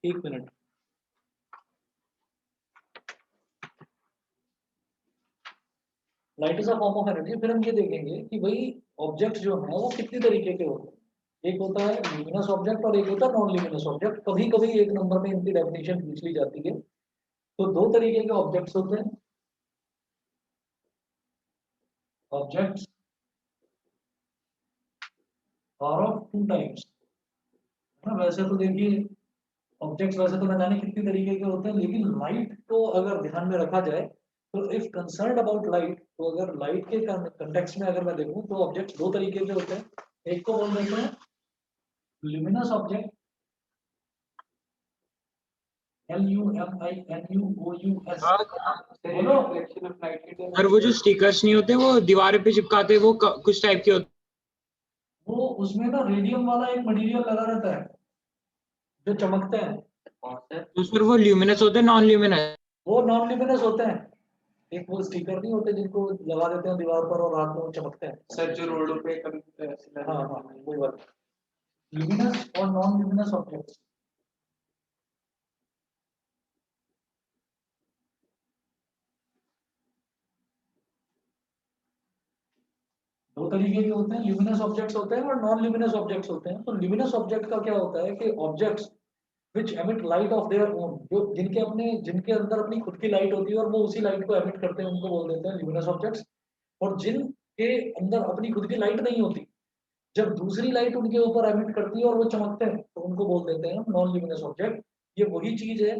एक minute, light is a form of energy. फिर हम ये देखेंगे कि भाई ऑब्जेक्ट जो है वो कितनी तरीके के होते हैं। एक होता है ल्यूमिनस ऑब्जेक्ट और एक होता है नॉन ल्यूमिनस ऑब्जेक्ट। कभी कभी एक नंबर में इनकी डेफिनेशन पूछ ली जाती है। तो दो तरीके के ऑब्जेक्ट्स होते हैं, objects are of two types. वैसे तो देखिए ऑब्जेक्ट्स वैसे तो न जाने कितनी तरीके के होते हैं, लेकिन लाइट को अगर ध्यान में रखा जाए तो इफ कंसर्न अबाउट लाइट, तो अगर लाइट के कंटेक्स्ट में अगर मैं देखूं तो ऑब्जेक्ट्स दो तरीके के होते हैं। एक को बोल देते हैं ल्यूमिनस ऑब्जेक्ट, LUMINUOUS। बोलो। और वो जो स्टिकर्स नहीं होते वो दीवार पे चिपकाते वो कुछ टाइप के होते वो उसमें ना रेडियम वाला एक मटेरियल लगा रहता है जो चमकते हैं। तो फिर वो ल्यूमिनस होते हैं नॉन ल्यूमिनस? वो नॉन ल्यूमिनस होते हैं। एक वो स्टिकर नहीं होते जिनको लगा देते हैं दीवार पर और रात में वो चमकते हैं। सर जो रोडों पे कभी हाँ हाँ वही बात। ल्यूमिनस और नॉन ल्यूमिनस ऑब्जेक्ट दो तरीके के होते हैं, ल्यूमिनस ऑब्जेक्ट्स होते हैं और नॉन ल्यूमिनस ऑब्जेक्ट्स होते हैं। तो ल्यूमिनस ऑब्जेक्ट का क्या होता है कि objects which emit light of their own, जो जिनके अंदर अपनी खुद की लाइट होती है और वो उसी लाइट को एमिट करते हैं, उनको बोल देते हैं ल्यूमिनस ऑब्जेक्ट्स। और जिनके अंदर अपनी खुद की लाइट नहीं होती, जब दूसरी लाइट उनके ऊपर एमिट करती है और वो चमकते हैं, तो उनको बोल देते हैं नॉन ल्यूमिनस ऑब्जेक्ट। ये वही चीज है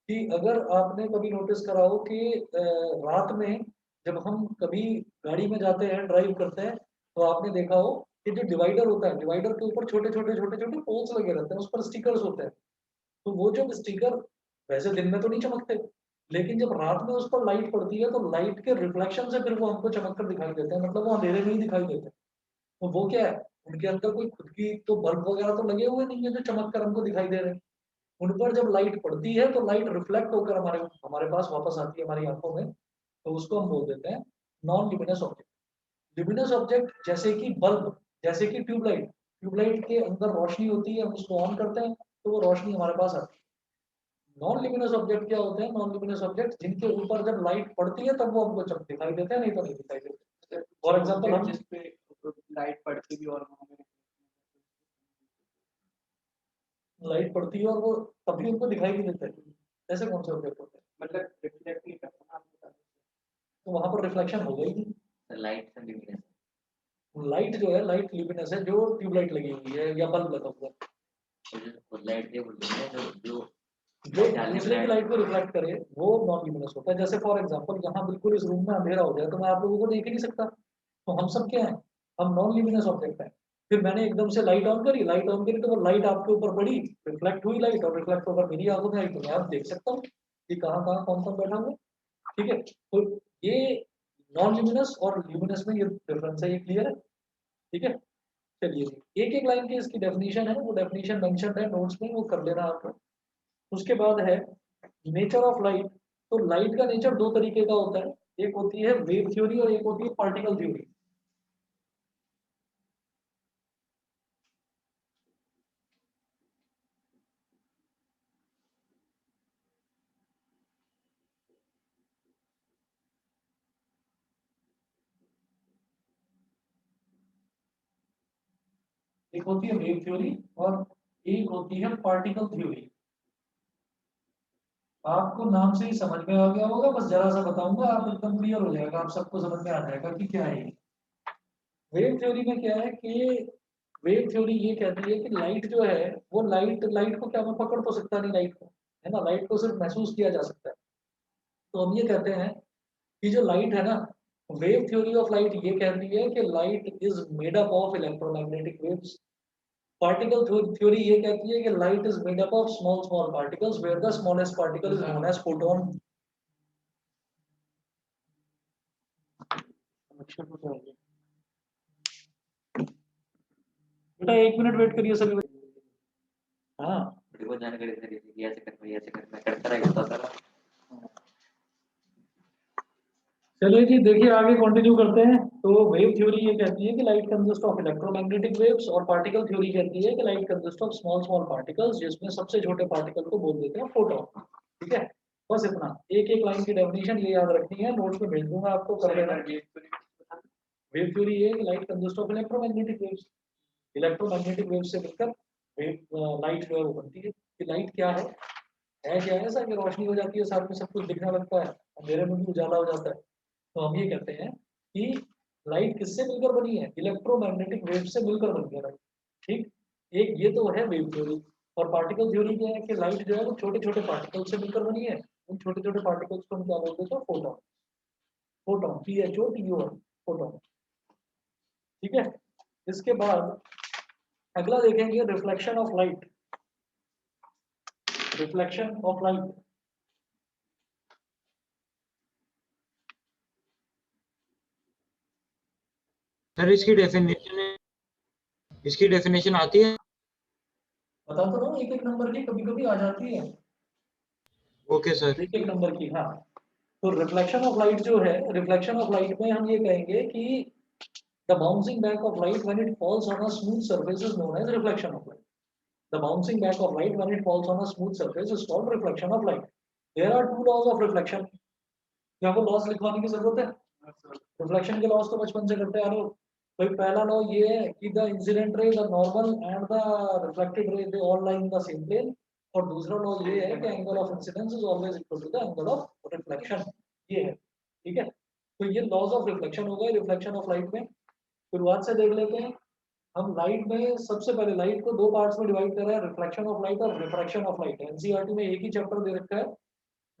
कि अगर आपने कभी नोटिस करा हो कि रात में जब हम कभी गाड़ी में जाते हैं, ड्राइव करते हैं, तो आपने देखा हो कि जो डिवाइडर होता है, डिवाइडर के ऊपर छोटे छोटे छोटे छोटे पोल्स लगे रहते हैं, उस पर स्टिकर्स होते हैं। तो वो जो स्टिकर वैसे दिन में तो नहीं चमकते, लेकिन जब रात में उस पर लाइट पड़ती है तो लाइट के रिफ्लेक्शन से फिर वो हमको चमक कर दिखाई देते हैं, मतलब वो अंधेरे में ही दिखाई देते हैं। तो वो क्या है, उनके अंदर कोई खुद की तो बल्ब वगैरह तो लगे हुए नहीं है जो चमक कर हमको दिखाई दे रहे हैं। उन पर जब लाइट पड़ती है तो लाइट रिफ्लेक्ट होकर हमारे हमारे पास वापस आती है हमारी आंखों में, तो उसको हम बोल देते हैं non luminous object. Luminous object जैसे कि बल्ब, जैसे कि ट्यूबलाइट, ट्यूबलाइट के अंदर रोशनी होती है, हम उसको ऑन करते हैं तो वो रोशनी हमारे पास आती है। नॉन ल्यूमिनस ऑब्जेक्ट क्या होते हैं, नॉन ल्यूमिनस ऑब्जेक्ट जिनके ऊपर जब लाइट पड़ती है तब वो हमको चमक दिखाई देते हैं, नहीं तो नहीं दिखाई देते। फॉर एग्जांपल हम जिस पे लाइट पड़ती भी और वहाँ पे लाइट पड़ती है और वो तभी उनको दिखाई नहीं देता है, ऐसे कौन से ऑब्जेक्ट होते हैं? मतलब रिफ्लेक्ट नहीं करता ना, आप बता दो। तो वहां पर रिफ्लेक्शन हो गई नहीं। लाइट से ल्यूमिनस लाइट जो है, लाइट ल्यूमिनस है जो ट्यूबलाइट लगी हुई है या बल्ब लगा हुआ है। लाइट के बोलते हैं जो जो दूसरे की लाइट को रिफ्लेक्ट करे वो नॉन ल्यूमिनस होता है। जैसे फॉर एग्जांपल यहाँ बिल्कुल इस रूम में अंधेरा हो जाए तो मैं आप लोगों को देख ही नहीं सकता, तो हम सब क्या है, हम नॉन ल्यूमिनस ऑब्जेक्ट हैं। फिर मैंने एकदम से लाइट ऑन करी, लाइट ऑन करी तो वो लाइट आपके ऊपर पड़ी, रिफ्लेक्ट हुई लाइट और रिफ्लेक्ट होकर मेरी आंखों में आई, तो मैं आप देख सकता हूँ कि कहाँ कहाँ कौन कौन बैठा हुआ है। ठीक है, तो ये नॉन ल्यूमिनस और ल्यूमिनस में ये डिफरेंस है, ये क्लियर है? ठीक है, चलिए जी एक एक लाइन की इसकी डेफिनेशन है, वो डेफिनेशन मेंशन है नोट्स में, वो कर लेना आप। उसके बाद है नेचर ऑफ लाइट। तो लाइट का नेचर दो तरीके का होता है, एक होती है वेव थ्योरी और एक होती है पार्टिकल थ्योरी। एक होती है वेव थ्योरी और एक होती है पार्टिकल थ्योरी। आपको नाम से ही समझ में आ गया होगा, बस जरा सा बताऊंगा आप एकदम क्लियर हो जाएगा, आप सबको समझ में आ जाएगा कि क्या है। वेव थ्योरी में क्या है कि वेव थ्योरी ये कहती है कि लाइट जो है वो लाइट लाइट को क्या मैं पकड़ तो सकता नहीं लाइट को, है ना, लाइट को सिर्फ महसूस किया जा सकता है। तो हम ये कहते हैं कि जो लाइट है ना, वेव थ्योरी ऑफ लाइट ये कहती है कि light is made up of electromagnetic waves. Particle theory ये कहती है कि light is made up of small small particles where the smallest particle is known as photon. बेटा एक मिनट वेट करिए सभी। हाँ को जानकारी दे रही थी ऐसे करना करता रहेगा, बताता रहा। चलिए जी, देखिए आगे कंटिन्यू करते हैं। तो वेव थ्योरी ये कहती है कि light consist of electromagnetic waves, और पार्टिकल थ्योरी कहती है कि light consist of small small particles, जिसमें सबसे छोटे पार्टिकल को बोल देते हैं फोटॉन। ठीक है, बस इतना, एक एक लाइन की डेफिनेशन ये याद रखनी है, नोट्स में भेज दूंगा आपको, कर लेना। वेव थ्योरी ये light consist of electromagnetic waves, electromagnetic wave से मिलकर लाइट जो है वो बनती है। कि लाइट क्या है क्या है? ऐसा कि रोशनी हो जाती है, साथ में सब कुछ दिखने लगता है, अंधेरे में भी उजाला हो जाता है। तो हम ये कहते हैं कि लाइट किससे मिलकर बनी है? इलेक्ट्रोमैग्नेटिक वेव से मिलकर बनी है लाइट। ठीक, एक ये तो है वेव थ्योरी। और पार्टिकल थ्योरी क्या है कि लाइट जो है वो छोटे छोटे पार्टिकल से मिलकर बनी है। उन छोटे छोटे पार्टिकल्स को हम क्या बोलते हैं? फोटॉन। Photon, PHOTON, photon. ठीक है, इसके बाद अगला देखेंगे reflection of light. Reflection of light, sir इसकी डेफिनेशन आती है? बता तो रहा हूँ, एक एक नंबर की कभी कभी आ जाती है, ओके सर। एक एक नंबर की। हाँ, तो रिफ्लेक्शन ऑफ लाइट जो है, रिफ्लेक्शन ऑफ लाइट में हम ये कहेंगे कि the bouncing back of light when it falls on a smooth surface is known as reflection of light. The bouncing back of light when it falls on a smooth surface is called reflection of light. There are two laws of reflection. क्या आपको laws लिखवाने की जरूरत है? Reflection के laws तो बचपन से करते आ रहे हो। भाई पहला लॉ ये है कि the incident ray, the normal and the reflected ray, they all lie in the same plane. और दूसरा लॉ ये है कि angle of incidence is always equal to the angle of reflection. ये है, ठीक है। तो ये लॉज ऑफ रिफ्लेक्शन हो गए रिफ्लेक्शन ऑफ लाइट में। शुरुआत से देख लेते हैं। हम लाइट में सबसे पहले लाइट को दो पार्ट्स में डिवाइड कर रहे हैं, रिफ्लेक्शन ऑफ लाइट और रिफ्रैक्शन ऑफ लाइट। एनसीईआरटी में एक ही चैप्टर दे रखा है।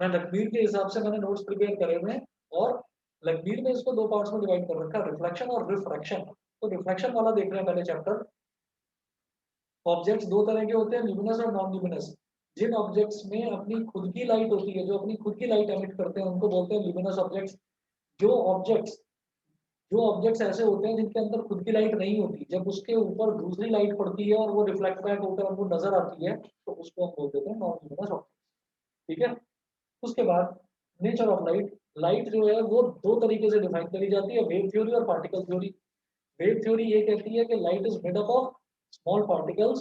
मैं लकीर के हिसाब से मैंने नोट्स प्रिपेयर करे हुए हैं, और लकीर में इसको दो पार्ट्स में डिवाइड कर रखा है, रिफ्लेक्शन और रिफ्रैक्शन। तो रिफ्लेक्शन वाला देख रहे हैं पहले चैप्टर। ऑब्जेक्ट्स दो तरह के होते हैं, ल्यूमिनस और नॉन ल्यूमिनस। जिन ऑब्जेक्ट्स में अपनी खुद की लाइट होती है, जो अपनी खुद की लाइट एमिट करते हैं, उनको बोलते हैं ल्यूमिनस ऑब्जेक्ट्स। जो ऑब्जेक्ट्स जो ऑब्जेक्ट्स ऐसे होते हैं जिनके अंदर खुद की लाइट नहीं होती, जब उसके ऊपर दूसरी लाइट पड़ती है और वो रिफ्लेक्ट बैक होकर हमको नजर आती है, तो उसको हम बोल देते हैं नॉन ल्यूमिनस ऑब्जेक्ट। ठीक है, उसके बाद नेचर ऑफ लाइट। लाइट जो है वो दो तरीके से डिफाइन करी जाती है, वेव थ्योरी और पार्टिकल थ्योरी। वेव थ्योरी ये कहती है कि light is made up of small particles,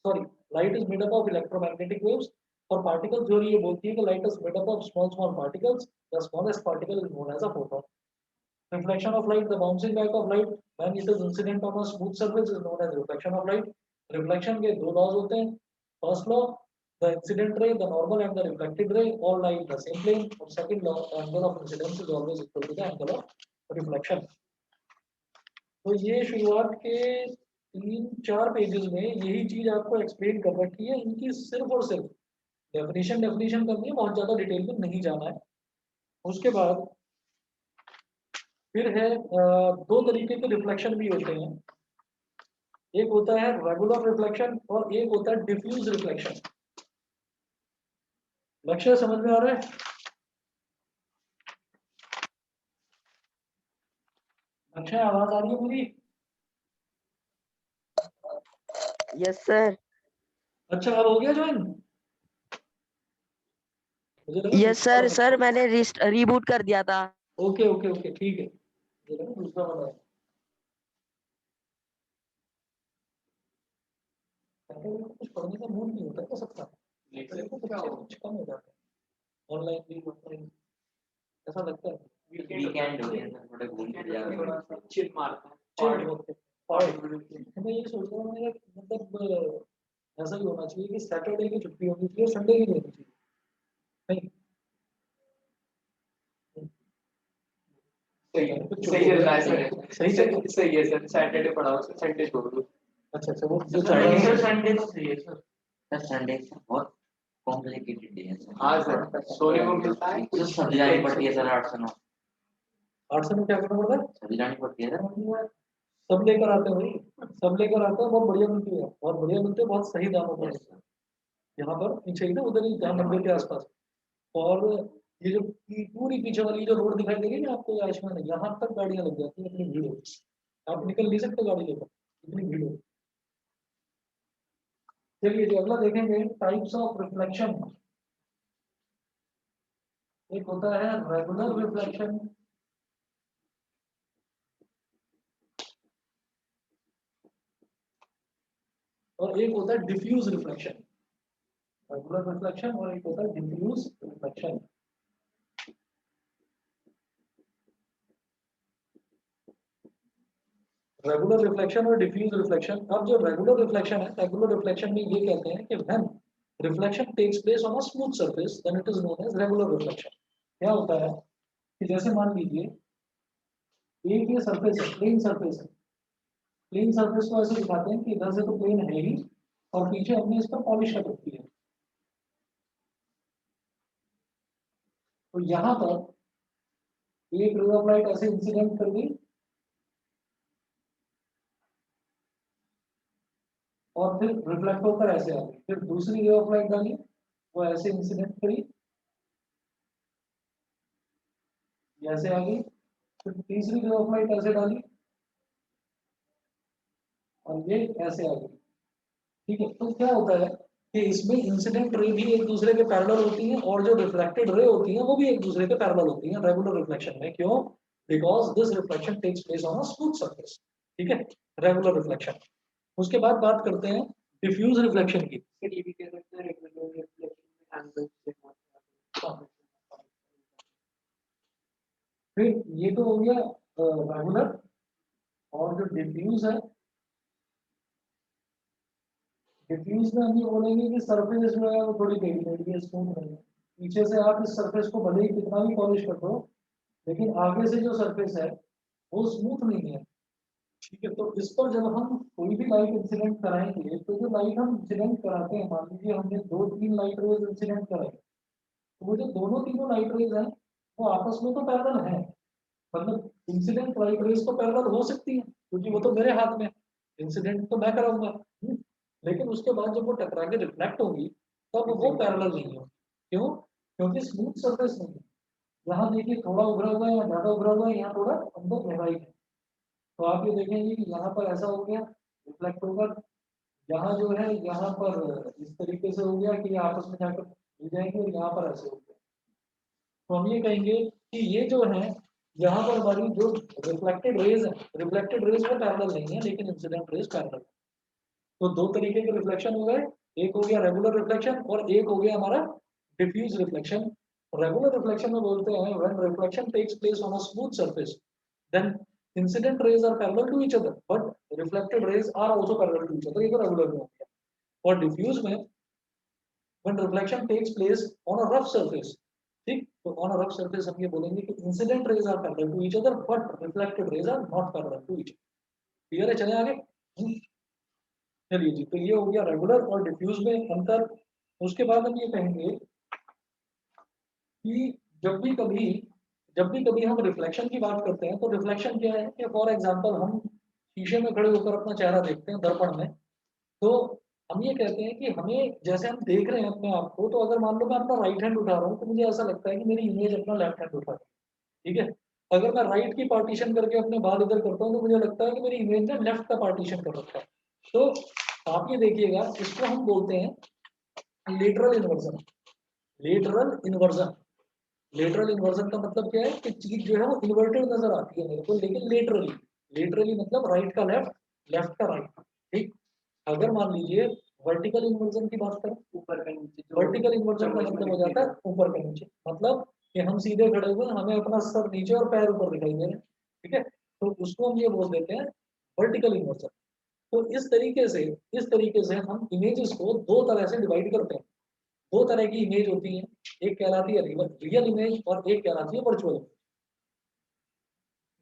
sorry, light is made up of electromagnetic waves. और पार्टिकल थ्योरी ये बोलती है कि light is made up of small small particles, the smallest particle is known as a photon. Reflection of light, the bouncing back of light when it is incident on a smooth surface is known as reflection of light. Reflection के दो laws होते हैं. First law, the incident ray, the normal and the reflected ray all lie in the same plane. और second law, the angle of incidence is always equal to the angle of reflection. तो ये शुरुआत के 3-4 pages में यही चीज आपको explain कर रखी है। इनकी सिर्फ और सिर्फ डेफिनेशन करनी है, बहुत ज्यादा डिटेल में नहीं जाना है। उसके बाद फिर है दो तरीके के रिफ्लेक्शन भी होते हैं। एक होता है रेगुलर रिफ्लेक्शन और एक होता है डिफ्यूज रिफ्लेक्शन। लक्ष्य समझ में आ रहा है? लक्ष्य, आवाज आ रही है मेरी? Yes sir. अच्छा, अब हो गया ज्वाइन? यस सर, सर मैंने रीबूट कर दिया था। ओके ओके ओके, ठीक है। मुझे लगा दूसरा वाला है। कुछ पढ़ने का मूड नहीं होता क्या सबका? कुछ कम हो जाता है ऑनलाइन भी, ऑफलाइन, ऐसा लगता है। वीकेंड हो गया सर, थोड़ा घूम फिर जाओगे। चिल मारता है। मैं ये सोच रहा हूँ मेरा मतलब ऐसा ही होना चाहिए कि सैटरडे की छुट्टी होनी चाहिए, संडे की नहीं होनी चाहिए। नहीं, सही है सर, सही है सर। सैटरडे पढ़ाओ, संडे छोड़ दो। अच्छा अच्छा, वो जो सर संडे तो सही है सर। सर संडे बहुत कॉम्प्लिकेटेड डे है सर। हाँ सर, सोने को मिलता है। तो सब्जी लानी पड़ती है सर 809। 800 में क्या करना पड़ता है? सब्जी लानी पड़ती है सर। सब लेकर आते हैं भाई, सब लेकर आते हैं, बहुत बढ़िया मिलती है, बहुत बढ़िया मिलते हैं, बहुत सही दामों पर। यहाँ पर पीछे ही ना, उधर ही जहाँ मंदिर के आसपास। और ये जो पूरी पीछे वाली जो रोड दिखाई दे रही है ना आपको, आयुष्मान, यहाँ तक गाड़ियां लग जाती है, इतनी भीड़ होती है, आप निकल नहीं सकते गाड़ी लेकर, इतनी भीड़ होती है। चलिए जो अगला देखेंगे, टाइप्स ऑफ रिफ्लेक्शन। एक होता है रेगुलर रिफ्लेक्शन और एक होता है डिफ्यूज रिफ्लेक्शन। रेगुलर रिफ्लेक्शन और एक होता है डिफ्यूज रिफ्लेक्शन। रेगुलर रिफ्लेक्शन और डिफ्यूज रिफ्लेक्शन। अब जो रेगुलर रिफ्लेक्शन है, रेगुलर रिफ्लेक्शन में ये कहते हैं कि when reflection takes place on a smooth surface then it is known as regular reflection. क्या होता है कि जैसे मान लीजिए एक ये सरफेस है, प्लेन सरफेस है, प्लेन सरफेस को ऐसे दिखाते हैं कि इधर से तो प्लेन है ही और पीछे हमने इस पर पॉलिश कर रखी है। तो यहां पर एक रे ऑफ लाइट ऐसे इंसिडेंट कर गई और फिर रिफ्लेक्ट होकर ऐसे आ गई, फिर दूसरी रे ऑफ लाइट डाली, वो ऐसे इंसिडेंट करी, ऐसे आ गई, फिर तीसरी रे ऑफ लाइट ऐसे डाली और ये ऐसे आ गई। ठीक है, तो क्या होता है कि इसमें इंसिडेंट रे भी एक दूसरे के पैरेलल होती हैं और जो रिफ्लेक्टेड रे होती हैं वो भी एक दूसरे के पैरेलल होती हैं रेगुलर रिफ्लेक्शन में। क्यों? Because this reflection takes place on a smooth surface. ठीक है, रेगुलर रिफ्लेक्शन। उसके बाद बात करते हैं डिफ्यूज रिफ्लेक्शन की। फिर ये भी कह सकते हैं रेगुलर रिफ्लेक्शन में एंगल से फिर ये तो हो गया रेगुलर। और जो डिफ्यूज है, डिफ्यूज में हम ये बोलेंगे कि सरफेस जो है वो थोड़ी टेढ़ी मेढ़ी है, स्मूथ नहीं है। पीछे से आप इस सरफेस को भले ही कितना भी पॉलिश कर दो, लेकिन आगे से जो सरफेस है वो स्मूथ नहीं है। ठीक है, तो इस पर जब हम कोई भी लाइट इंसिडेंट कराएंगे तो जो लाइट हम इंसिडेंट कराते हैं, मान लीजिए हमने 2-3 लाइट रेज इंसिडेंट कराए, तो वो जो दोनों तीनों लाइट रेज हैं वो आपस में तो पैरेलल हैं। मतलब इंसिडेंट लाइट रेज तो पैरेलल हो सकती है क्योंकि वो तो मेरे हाथ में, इंसिडेंट तो मैं कराऊंगा। लेकिन उसके बाद जब वो टकरा के रिफ्लेक्ट होगी तब वो पैरेलल नहीं होगी। क्यों? क्योंकि स्मूथ सरफेस नहीं है। यहाँ देखिए थोड़ा उभरा हुआ है या ज्यादा उभरा हुआ है, यहाँ थोड़ा अंदर गहराई है। तो आप ये देखेंगे कि यहाँ पर ऐसा हो गया, रिफ्लेक्ट होगा, यहाँ जो है यहाँ पर इस तरीके से हो गया कि ये आपस में जाकर मिल जाएंगे और यहाँ पर ऐसे हो गया। तो हम ये कहेंगे कि ये जो है यहाँ पर हमारी जो रिफ्लेक्टेड रेज है, रिफ्लेक्टेड रेज में पैरेलल नहीं है लेकिन इंसिडेंट रेज पैरेलल। तो दो तरीके के रिफ्लेक्शन हो गए, एक हो गया रेगुलर रिफ्लेक्शन और एक हो गया हमारा डिफ्यूज रिफ्लेक्शन। रेगुलर रिफ्लेक्शन में बोलते हैं when reflection takes place on a smooth surface then incident rays are parallel to each other but reflected rays are also parallel to each other. ये तो रेगुलर में हो गया। और डिफ्यूज में when reflection takes place on a rough surface, ठीक, तो on a rough surface हम ये बोलेंगे कि incident rays are parallel to each other but reflected rays are not parallel to each. Clear है? चले आगे। चलिए जी, तो ये हो गया रेगुलर और डिफ्यूज में अंतर। उसके बाद हम ये कहेंगे कि जब भी कभी हम रिफ्लेक्शन की बात करते हैं तो रिफ्लेक्शन क्या है कि फॉर एग्जांपल हम शीशे में खड़े होकर अपना चेहरा देखते हैं दर्पण में, तो हम ये कहते हैं कि हमें जैसे हम देख रहे हैं अपने आप को, तो अगर मान लो मैं अपना राइट हैंड उठा रहा हूँ तो मुझे ऐसा लगता है कि मेरी इमेज अपना लेफ्ट हैंड उठा रही है। ठीक है, अगर मैं राइट की पार्टीशन करके अपने बाल इधर करता हूँ तो मुझे लगता है कि मेरी इमेज ने लेफ्ट का पार्टीशन कर रखा है। तो आप ये देखिएगा, इसको हम बोलते हैं lateral inversion. Lateral inversion, lateral inversion का मतलब क्या है कि चीज जो है वो इन्वर्टेड नजर आती है मेरे को, लेकिन लेटरली, लेटरली मतलब राइट का लेफ्ट, लेफ्ट का राइट। ठीक, अगर मान लीजिए वर्टिकल इन्वर्जन की बात करें, ऊपर का नीचे, वर्टिकल इन्वर्जन का मतलब हो जाता है ऊपर का नीचे, मतलब कि हम सीधे खड़े हुए हमें अपना सर नीचे और पैर ऊपर दिखाई दे रहे हैं। ठीक है, तो उसको हम ये बोल देते हैं वर्टिकल इन्वर्जन। तो इस तरीके से हम इमेजेस को दो तरह से डिवाइड करते हैं। दो तरह की इमेज होती है, एक कहलाती है रियल इमेज और एक कहलाती है virtual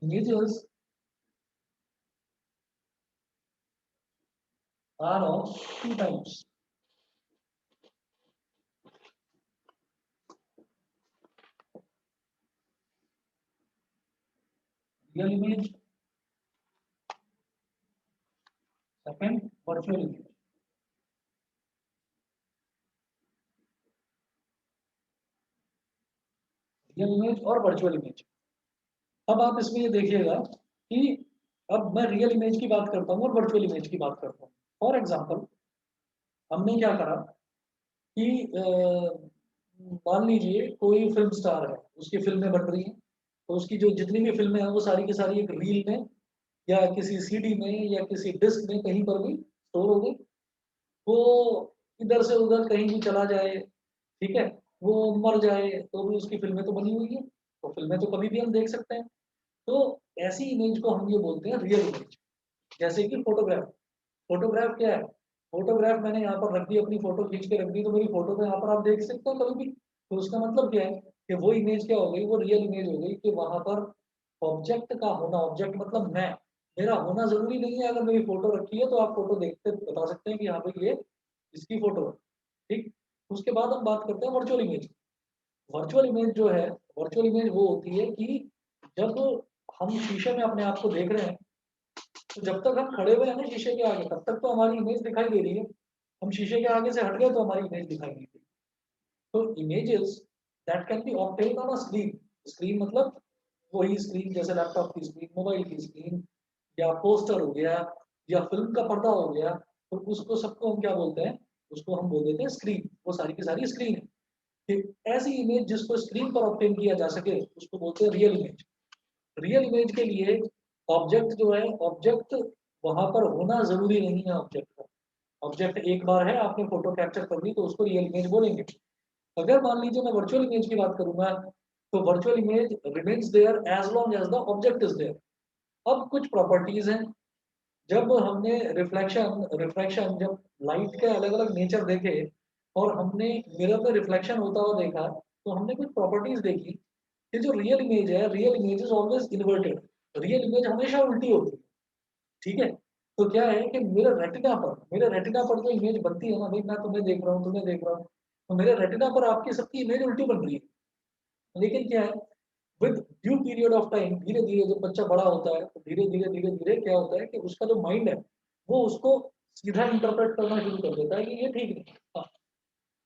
images are of two types. Real image, second virtual image. Real image और वर्चुअल इमेज। अब आप इसमें ये देखिएगा कि अब मैं रियल इमेज की बात करता हूँ और वर्चुअल इमेज की बात करता हूँ। फॉर एग्जाम्पल हमने क्या करा कि मान लीजिए कोई फिल्म स्टार है, उसकी फिल्में बन रही हैं, तो उसकी जो जितनी भी फिल्में हैं वो सारी की सारी एक रील में या किसी सीडी में या किसी डिस्क में कहीं पर भी स्टोर हो गई। वो इधर से उधर कहीं भी चला जाए, ठीक है, वो मर जाए तो भी उसकी फिल्में तो बनी हुई है, तो फिल्में तो कभी भी हम देख सकते हैं। तो ऐसी इमेज को हम ये बोलते हैं रियल इमेज। जैसे कि फोटोग्राफ, फोटोग्राफ क्या है? फोटोग्राफ मैंने यहाँ पर रख दी, अपनी फोटो खींच के रख दी, तो मेरी फोटो तो यहाँ पर आप देख सकते हो कभी भी। तो उसका मतलब क्या है कि वो इमेज क्या हो गई, वो रियल इमेज हो गई कि वहां पर ऑब्जेक्ट का होना, ऑब्जेक्ट मतलब मैं, मेरा होना जरूरी नहीं है। अगर मेरी फोटो रखी है तो आप फोटो देखते बता सकते हैं कि यहाँ पे ये इसकी फोटो है, ठीक। उसके बाद हम बात करते हैं वर्चुअल इमेज। वर्चुअल इमेज जो है, वर्चुअल इमेज वो होती है कि जब हम शीशे में अपने आप को देख रहे हैं, तो जब तक हम खड़े हुए हैं ना शीशे के आगे, तब तक तो हमारी इमेज दिखाई दे रही है। हम शीशे के आगे से हट गए तो हमारी इमेज दिखाई नहीं देती। तो images that can be obtained on a screen, screen मतलब वही स्क्रीन जैसे लैपटॉप की स्क्रीन, मोबाइल की स्क्रीन, या पोस्टर हो गया, या फिल्म का पर्दा हो गया, तो उसको सबको हम क्या बोलते हैं, उसको हम बोल देते हैं स्क्रीन। वो सारी की सारी स्क्रीन है। कि ऐसी इमेज जिसको स्क्रीन पर ऑब्टेन किया जा सके उसको बोलते हैं रियल इमेज। रियल इमेज के लिए ऑब्जेक्ट जो है, ऑब्जेक्ट वहां पर होना जरूरी नहीं है ऑब्जेक्ट का। ऑब्जेक्ट एक बार है, आपने फोटो कैप्चर कर ली तो उसको रियल इमेज बोलेंगे। अगर मान लीजिए मैं वर्चुअल इमेज की बात करूंगा, तो virtual image remains there as long as the object is there. अब कुछ प्रॉपर्टीज हैं, जब हमने रिफ्लेक्शन रिफ्रैक्शन, जब लाइट के अलग अलग नेचर देखे और हमने मिरर में रिफ्लेक्शन होता हुआ देखा, तो हमने कुछ प्रॉपर्टीज देखी कि जो रियल इमेज है, real image is always inverted. Real image हमेशा उल्टी होती है, ठीक है। तो क्या है कि मेरे रेटिना पर जो इमेज बनती है ना भाई, मैं तुम्हें देख रहा हूँ, तुम्हें देख रहा हूँ, तो मेरे रेटिना पर आपकी सबकी इमेज उल्टी बन रही है। लेकिन क्या है, with due period of time, धीरे धीरे जब बच्चा बड़ा होता है तो धीरे धीरे क्या होता है कि उसका जो माइंड है वो उसको सीधा इंटरप्रेट करना शुरू कर देता है कि ये ठीक नहीं। हाँ,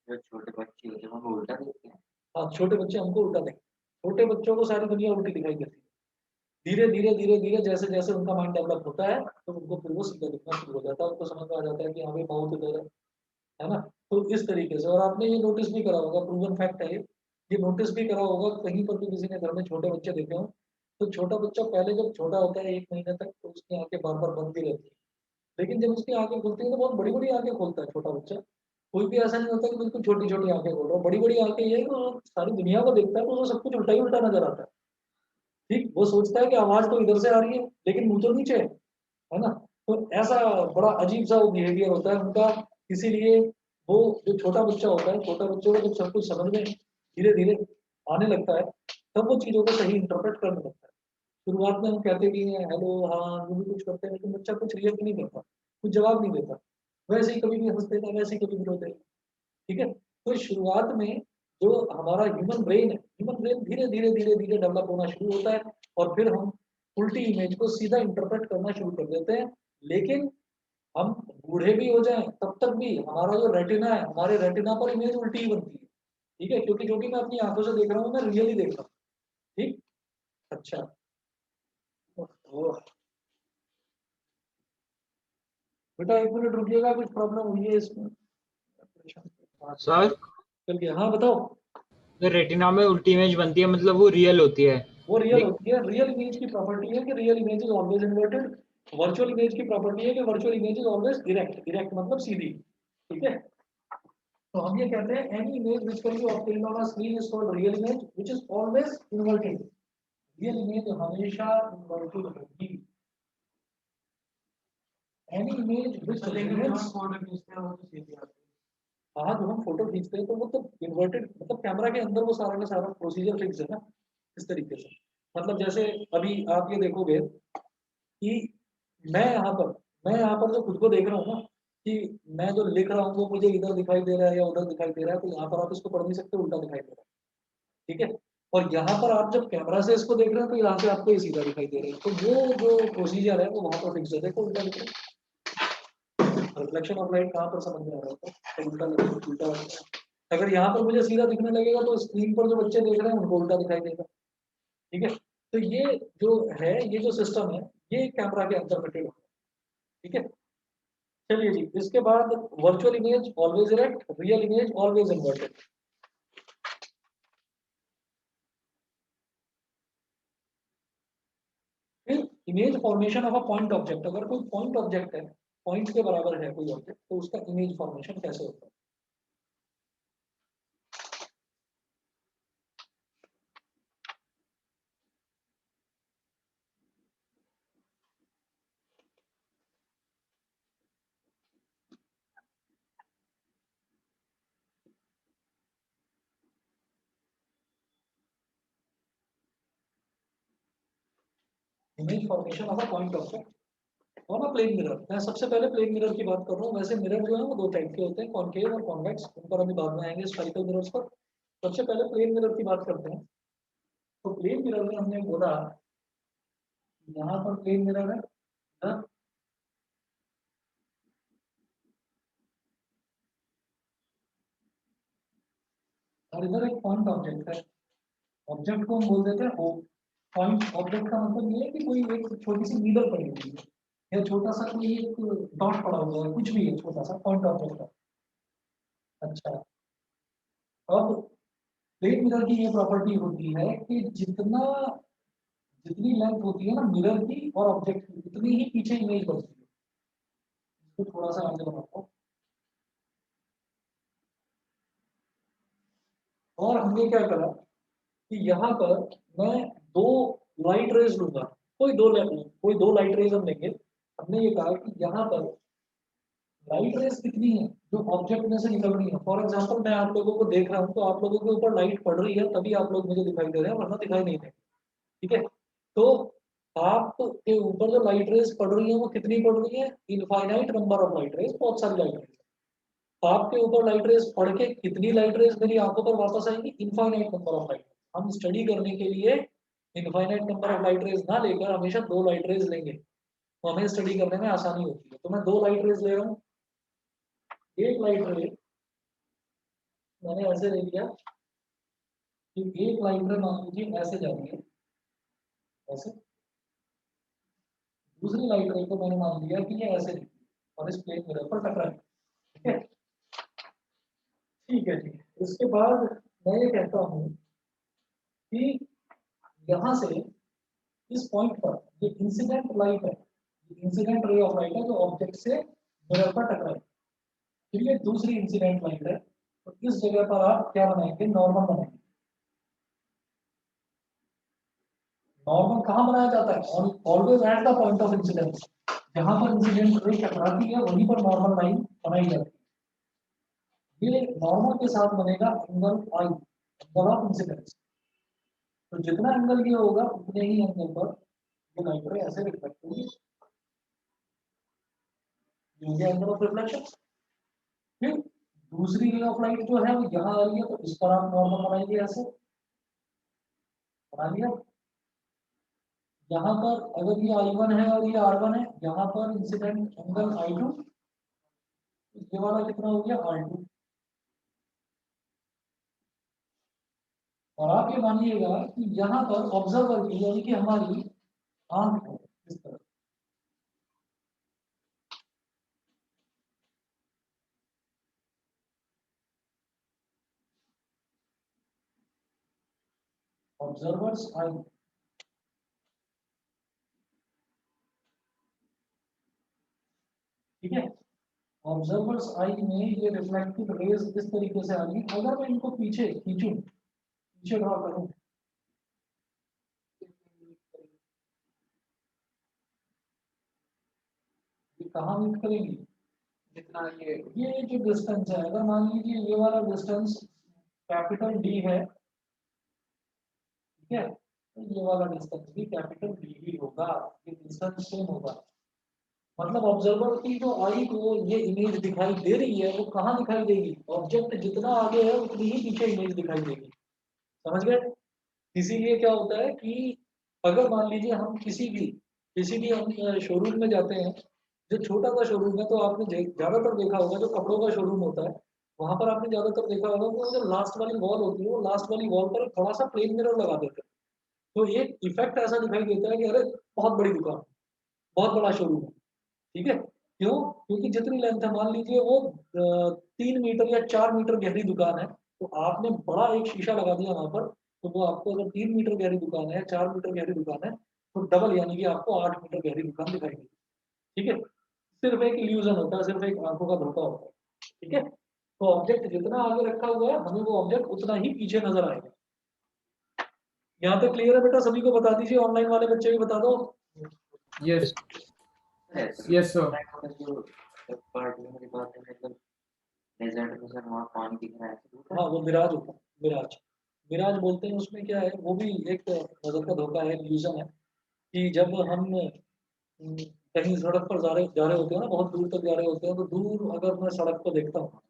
जो छोटे बच्चे होते हैं वो उल्टा देखते हैं। हाँ, छोटे बच्चे हमको उल्टा देखें, छोटे बच्चों को सारी दुनिया उल्टी दिखाई देती है। धीरे धीरे जैसे जैसे उनका माइंड डेवलप होता है तो उनको फिर वो सीधा दिखना शुरू हो जाता है, उनको समझ में आ जाता है कि हाँ भाई बहुत इधर है ना। तो इस तरीके से, और आपने ये नोटिस भी करा होगा, प्रूवन फैक्ट है ये नोटिस भी करा होगा कहीं पर भी किसी ने घर में छोटे बच्चे देखे हो, तो छोटा बच्चा पहले जब छोटा होता है 1 महीने तक तो उसकी आंखें बार बार बंद भी रहती है, लेकिन जब उसकी आंखें खुलती है तो बहुत बड़ी बड़ी आंखें खोलता है छोटा बच्चा। कोई भी ऐसा नहीं होता कि बिल्कुल छोटी छोटी आंखें खोल रहा है, बड़ी बड़ी आंखें, ये है कि वो सारी दुनिया को देखता है तो वो सब कुछ उल्टा ही उल्टा नजर आता है, ठीक। वो सोचता है कि आवाज तो इधर से आ रही है लेकिन मुंह तो नीचे है ना। तो ऐसा बड़ा अजीब सा वो बिहेवियर होता है उनका। इसीलिए वो जो छोटा बच्चा होता है, छोटा बच्चों को जब सब कुछ समझ में धीरे धीरे आने लगता है, तब वो चीजों को सही इंटरप्रेट करने लगता है। शुरुआत में हम कहते भी हैं हेलो हाँ, जो भी कुछ करते हैं, लेकिन बच्चा कुछ रिएक्ट नहीं करता, कुछ जवाब नहीं देता, वैसे ही कभी भी हंस देता, वैसे ही कभी भी रो देता, ठीक है। तो शुरुआत में जो हमारा ह्यूमन ब्रेन धीरे धीरे डेवलप होना शुरू होता है, और फिर हम उल्टी इमेज को सीधा इंटरप्रेट करना शुरू कर देते हैं। लेकिन हम बूढ़े भी हो जाएं तब तक भी हमारा जो रेटिना है, हमारे रेटिना पर इमेज उल्टी ही बनती है, ठीक है, क्योंकि जो भी मैं अपनी आंखों से देख रहा हूँ मैं रियली देख रहा हूँ, ठीक। अच्छा, वो बेटा 1 मिनट रुकिएगा, कुछ प्रॉब्लम हुई है इसमें। सर, चल गया, हाँ बताओ। रेटिना में उल्टी इमेज बनती है मतलब वो रियल होती है। वो रियल होती है, रियल इमेज की प्रॉपर्टी है कि real image is always inverted. Virtual image की प्रॉपर्टी है कि virtual image is always direct, direct मतलब सीधी, ठीक है। तो हम ये कहते हैं any image which can be obtained on a screen is called real image which is always inverted. Real image हमेशा इन्वर्टेड होगी। एनी इमेज व्हिच रिमेन्स, हाँ जो हम फोटो खींचते हैं तो वो तो इन्वर्टेड मतलब कैमरा के अंदर वो सारा का सारा प्रोसीजर फिक्स है ना, इस तरीके से। मतलब जैसे अभी आप ये देखोगे कि मैं यहाँ पर जो खुद को देख रहा हूँ ना, कि मैं जो लिख रहा हूँ वो मुझे इधर दिखाई दे रहा है या उधर दिखाई दे रहा है, तो यहाँ पर आप इसको पढ़ नहीं सकते, उल्टा दिखाई दे रहा है, ठीक है। और यहाँ पर आप जब कैमरा से इसको देख रहे हैं तो यहाँ से आपको ये सीधा दिखाई दे रहा है, तो वो जो प्रोसीजर है वो वहाँ पर फिक्स है। देखो उल्टा दिख रहा है, रिफ्लेक्शन ऑफ लाइट कहाँ पर समझ में आ रहा है, तो उल्टा लग रहा है, उल्टा लग रहा है। अगर यहाँ पर मुझे सीधा दिखने लगेगा तो स्क्रीन पर जो बच्चे देख रहे हैं उनको उल्टा दिखाई देगा, ठीक है। तो ये जो है, ये जो सिस्टम है, ये कैमरा के अंदर फिटेड होता है, ठीक है। चलिए जी, इसके बाद virtual image always erect, real image always inverted. फिर image formation of a point object, अगर कोई पॉइंट ऑब्जेक्ट है पॉइंट के बराबर है कोई ऑब्जेक्ट, तो उसका इमेज फॉर्मेशन कैसे होता है। Image formation of a point object और प्लेन मिरर। मैं सबसे पहले प्लेन मिरर की बात कर रहा हूँ। वैसे मिरर जो है वो दो टाइप के होते हैं, कॉनकेव और कॉन्वेक्स, उन पर अभी बाद में आएंगे स्फेरिकल मिरर्स पर। सबसे पहले प्लेन मिरर की बात करते हैं। तो प्लेन मिरर में हमने बोला यहाँ पर प्लेन मिरर है ना? और इधर एक पॉइंट ऑब्जेक्ट है। ऑब्जेक्ट को हम बोल देते हैं ओ। पॉइंट ऑब्जेक्ट का मतलब ये है कि कोई एक छोटी सी नीडल पड़ी हुई है या छोटा सा कोई एक डॉट पड़ा हुआ है, कुछ भी है छोटा सा, पॉइंट ऑब्जेक्ट है। अच्छा, अब प्लेन मिरर की ये प्रॉपर्टी होती है कि जितनी लेंथ होती है ना मिरर की और ऑब्जेक्ट की, उतनी ही पीछे इमेज बनती है। इसको थोड़ा सा आगे बनाता हूँ। और हमने क्या करा कि यहाँ पर मैं दो लाइट रेज लूंगा, कोई दो लाइट रेज हम लेंगे। हमने ये कहा कि यहाँ पर लाइट रेज कितनी है जो ऑब्जेक्ट में से निकल रही है। फॉर एग्जांपल मैं आप लोगों को देख रहा हूँ तो आप लोगों के ऊपर लाइट पड़ रही है, तभी आप लोग मुझे दिखाई दे रहे हैं, वरना दिखाई नहीं दे। ठीक है, तो आपके ऊपर जो लाइट रेज पड़ रही है वो कितनी पड़ रही है, infinite number of light rays, बहुत सारी लाइट रेज। आपके ऊपर लाइट रेज पड़ के कितनी लाइट रेज मेरी आंखों पर वापस आएंगी, इनफाइनाइट नंबर ऑफ लाइट। हम स्टडी करने के लिए infinite number of light rays ना लेकर हमेशा दो लाइट रेज लेंगे, तो हमें स्टडी करने में आसानी होती है। तो मैं दो लाइट रेज ले रहा हूँ। एक लाइट रे मैंने ऐसे ले लिया कि एक लाइट रे मान लीजिए ऐसे जा रही है, ऐसे। दूसरी लाइट रे को मैंने मान लिया कि ये ऐसे और इस प्लेन मिरर पर टकराए। ठीक है, ठीक है, ठीक है। इसके बाद मैं ये कहता हूँ कि यहाँ से इस पॉइंट पर ये इंसिडेंट लाइट है, इंसिडेंट रे ऑफ लाइट है जो ऑब्जेक्ट से मिरर पर टकराए। फिर ये दूसरी इंसिडेंट लाइट है, तो इस जगह पर आप क्या बनाएंगे, नॉर्मल बनाएंगे। नॉर्मल कहाँ बनाया जाता है, always at the point of incidence. जहां पर इंसिडेंट रे टकराती है वहीं पर नॉर्मल लाइन बनाई जाती है। ये नॉर्मल के साथ बनेगा angle I, angle of incidence. तो जितना एंगल ये होगा उतने ही एंगल पर ये लाइट रे ऐसे रिफ्लेक्ट होगी, ये हो गया एंगल ऑफ रिफ्लेक्शन। फिर दूसरी रे ऑफ लाइट जो है वो यहाँ आ रही है, तो इस पर आप नॉर्मल बनाएंगे, ऐसे बना लिया। यहाँ पर अगर ये I1 है और ये R1 है, यहाँ पर इंसिडेंट एंगल I2, ये वाला कितना हो गया R2। और आप ये मानिएगा कि यहाँ पर ऑब्जर्वर की यानी कि हमारी आंख है इस तरह, ऑब्जर्वर्स आई। ठीक है, ऑब्जर्वर्स आई में ये रिफ्लेक्टेड रेज इस तरीके से आ रही है। अगर मैं इनको पीछे खींचूं, पीछे ड्रॉ करूं, ये कहाँ मीट करेंगी, जितना ये ये जो डिस्टेंस है, अगर मान लीजिए ये वाला डिस्टेंस कैपिटल डी है, ठीक है, तो ये वाला डिस्टेंस भी कैपिटल डी ही होगा, ये डिस्टेंस सेम होगा। मतलब ऑब्जर्वर की जो आई को ये इमेज दिखाई दे रही है वो कहाँ दिखाई देगी, ऑब्जेक्ट जितना आगे है उतनी ही पीछे इमेज दिखाई देगी। समझ गए। इसीलिए क्या होता है कि अगर मान लीजिए हम किसी भी हम शोरूम में जाते हैं, जो छोटा सा शोरूम है, तो आपने ज्यादातर देखा होगा जो कपड़ों का शोरूम होता है, वहां पर आपने ज्यादातर देखा होगा वो जो लास्ट वाली वॉल होती है, वो लास्ट वाली वॉल पर थोड़ा सा प्लेन मिरर लगा देते हैं। तो ये इफेक्ट ऐसा दिखाई देता है कि अरे बहुत बड़ी दुकान, बहुत बड़ा शोरूम है। ठीक है, क्यों, क्योंकि जितनी लेंथ है, मान लीजिए वो 3 मीटर या 4 मीटर गहरी दुकान है, तो आपने बड़ा एक शीशा लगा दिया वहां पर, तो वो आपको अगर 3 मीटर गहरी दुकान है, 4 मीटर गहरी दुकान है, तो डबल यानी कि आपको 8 मीटर गहरी दुकान दिखाई देगी। ठीक है, सिर्फ एक इल्यूजन होता है, सिर्फ एक आंखों का धोखा होता है। ठीक है, तो ऑब्जेक्ट जितना आगे रखा हुआ है हमें वो ऑब्जेक्ट उतना ही पीछे नजर आएगा। यहाँ तक क्लियर है बेटा? सभी को बता दीजिए, ऑनलाइन वाले बच्चे भी बता दो। Yes Yes, yes sir. जो पार्ट में मेरी बात है मतलब डेजर्ट में सर वहाँ पानी दिख रहा है हाँ, वो मिराज होता है, मिराज। मिराज बोलते हैं, उसमें क्या है, वो भी एक नजर का धोखा है, इल्यूजन है। कि जब हम कहीं सड़क पर जा रहे होते हैं ना, बहुत दूर तक जा रहे होते हैं, तो दूर अगर मैं सड़क को देखता हूँ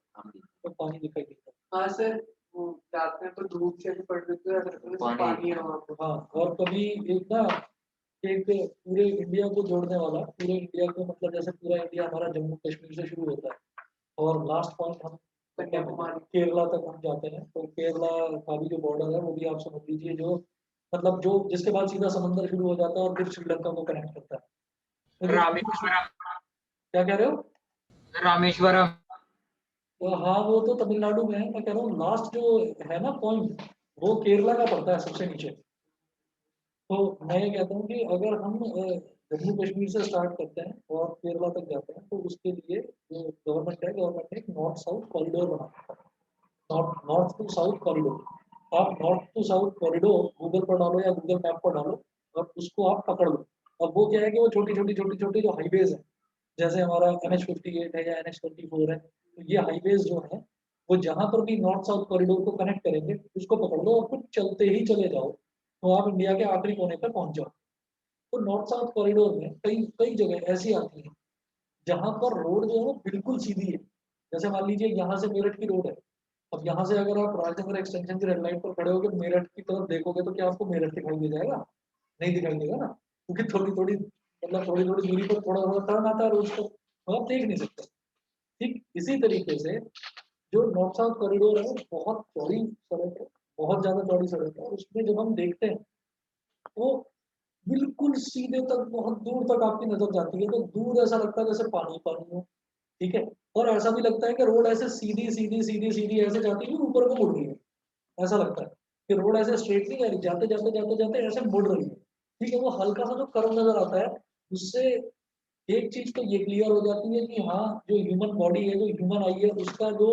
तो पानी दिखाई देता हाँ सर, वो जाते हैं तो धूप से भी पड़ जाते हैं, अगर पानी है वहाँ पे। है। हाँ, और कभी एक ना, एक पूरे इंडिया को जोड़ने वाला, पूरे इंडिया को मतलब जैसे पूरा इंडिया हमारा जम्मू कश्मीर से शुरू होता है और लास्ट पॉइंट हम कन्याकुमारी। केरला तक हम जाते हैं, तो केरला का भी जो बॉर्डर है वो भी आप समझ लीजिए, जो मतलब जो जिसके बाद सीधा समंदर शुरू हो जाता है और फिर श्रीलंका को कनेक्ट करता है। तो रामेश्वरम। क्या कह रहे हो? रामेश्वरम। तो हाँ, वो तो तमिलनाडु में है। मैं कह रहा हूँ लास्ट जो है ना पॉइंट, वो केरला का पड़ता है सबसे नीचे। तो मैं ये कहता हूँ कि अगर हम जम्मू कश्मीर से स्टार्ट करते हैं और केरला तक जाते हैं, तो उसके लिए जो गवर्नमेंट ने एक नॉर्थ साउथ कॉरिडोर बनाया। North to south corridor. आप north to south corridor Google पर डालो या गूगल मैप पर डालो और उसको आप पकड़ लो। अब वो क्या है कि वो छोटी छोटी जो हाईवेज है, जैसे हमारा NH58 है या NH24 है, तो ये हाईवेज जो है वो जहां पर भी नॉर्थ साउथ कॉरिडोर को कनेक्ट करेंगे उसको पकड़ लो और कुछ चलते ही चले जाओ, तो आप इंडिया के आखिरी कोने पर पहुंच जाओ। तो नॉर्थ साउथ कॉरिडोर में कई कई जगह ऐसी आती हैं जहां पर रोड जो है वो बिल्कुल सीधी है। जैसे मान लीजिए यहाँ से मेरठ की रोड है। अब यहाँ से अगर आप राजनगर एक्सटेंशन की रेड लाइन पर खड़े होकर मेरठ की तरफ देखोगे तो क्या आपको मेरठ दिखाई दे जाएगा? नहीं दिखाई देगा ना, क्योंकि थोड़ी थोड़ी मतलब थोड़ी थोड़ी दूरी पर थोड़ा थोड़ा टर्न आता है रोड पर, तो आप देख नहीं सकते। ठीक इसी तरीके से जो नॉर्थ साउथ कॉरिडोर है वो बहुत चौड़ी सड़क है, बहुत ज्यादा चौड़ी सड़क है। उसमें जब हम देखते हैं वो बिल्कुल सीधे तक बहुत दूर तक आपकी नजर जाती है, तो दूर ऐसा लगता है जैसे पानी पानी हो। ठीक है, और ऐसा भी लगता है कि रोड ऐसे सीधी सीधी सीधी सीधी ऐसे जाती है ऊपर को मुड़ रही है। ऐसा लगता है कि रोड ऐसे स्ट्रेट नहीं जा रही, जाते जाते जाते जाते ऐसे मुड़ रही है। ठीक है, वो हल्का सा जो कर्व नजर आता है उससे एक चीज तो ये क्लियर हो जाती है कि हाँ, जो ह्यूमन बॉडी है, जो ह्यूमन आई है, उसका जो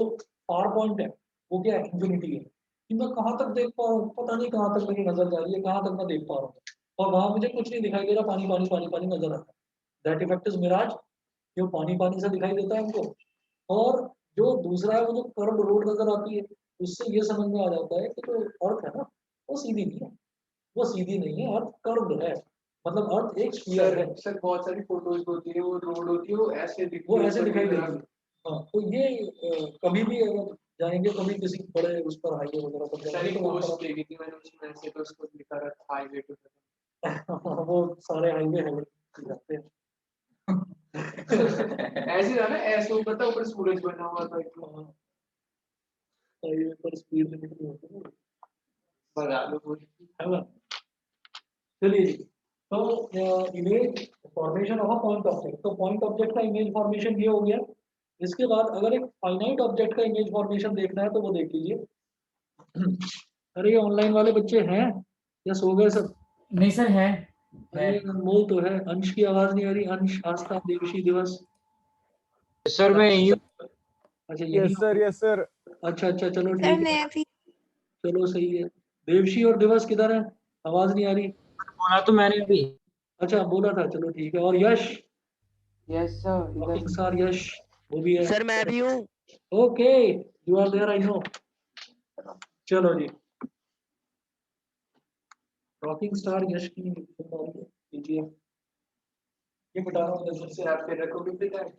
पावर पॉइंट है वो क्या है, इंफिनिटी है। कि मैं कहाँ तक देख पा रहा हूँ, पता नहीं कहाँ तक मेरी नजर जा रही है, कहाँ तक मैं देख पा रहा हूँ, और वहां मुझे कुछ नहीं दिखाई दे रहा, पानी पानी पानी पानी नजर आता है। That effect is mirage. जो पानी पानी सा दिखाई देता है हमको। और जो दूसरा है वो जो कर्व रोड नजर आती है, उससे ये समझ में आ जाता है कि जो अर्थ है ना वो सीधी नहीं है, वो सीधी नहीं है, अर्थ कर्व्ड है। मतलब अर्थ एक स्फीयर सर है, सर बहुत सारी फोटोज होती है, वो रोड होती है, वो ऐसे दिखती वो है ऐसे ऊपर दिखाई की देती तरफ। है। हाँ, तो ये कभी भी अगर जाएंगे, कभी किसी बड़े उस पर हाईवे वगैरह पर सर जाएंगे एक तो वहाँ पोस्ट देखी थी मैंने उसमें, ऐसे तो उसको लिखा रहता हाईवे टू। पर वो सारे हाईवे हेलो जाते हैं। ऐसे था ना, ऐसे ऊपर था, ऊपर सूरज बना हुआ था एक। हाईवे पर स्पीड लिमिट नहीं होती ना, बता दो पूरी। है ना? चलिए जी, तो image formation of a point object, तो पॉइंट ऑब्जेक्ट का इमेज फॉर्मेशन ये हो गया। इसके बाद अगर एक फाइनाइट ऑब्जेक्ट का इमेज फॉर्मेशन देखना है तो वो देख लीजिए। अरे ये ऑनलाइन वाले बच्चे हैं या सो गए सब? नहीं सर है अरे अनमोल तो है, अंश की आवाज नहीं आ रही। अंश, आस्था, देवशी, दिवस। सर मैं यही हूँ। अच्छा यही यस सर हो? Yes sir. अच्छा अच्छा, चलो सर ठीक है, मैं भी। चलो सही है। देवशी और दिवस किधर है? आवाज नहीं आ रही। बोला तो मैंने भी। अच्छा बोला था, चलो ठीक है। और यश, यस सर इधर रॉकिंग स्टार यश, वो भी है। सर मैं भी हूँ। Okay, you are there, I know. चलो जी, रॉकिंग स्टार यश की कीजिए। ये बता रहा हूँ नजर से। सर आप फिर रखोगे पिता है,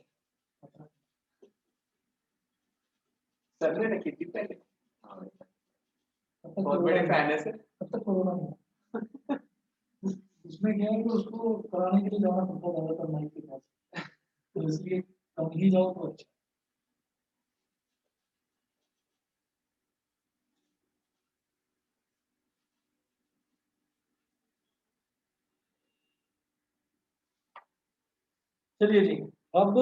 सर ने रखी थी पहले। बहुत बड़े फैन है सर। तब तक कोरोना नहीं। उसमें क्या है कि उसको कराने के लिए जाना पड़ता है ज्यादातर नाइट के पास, तो इसलिए कम ही जाओ तो अच्छा। चलिए जी, अब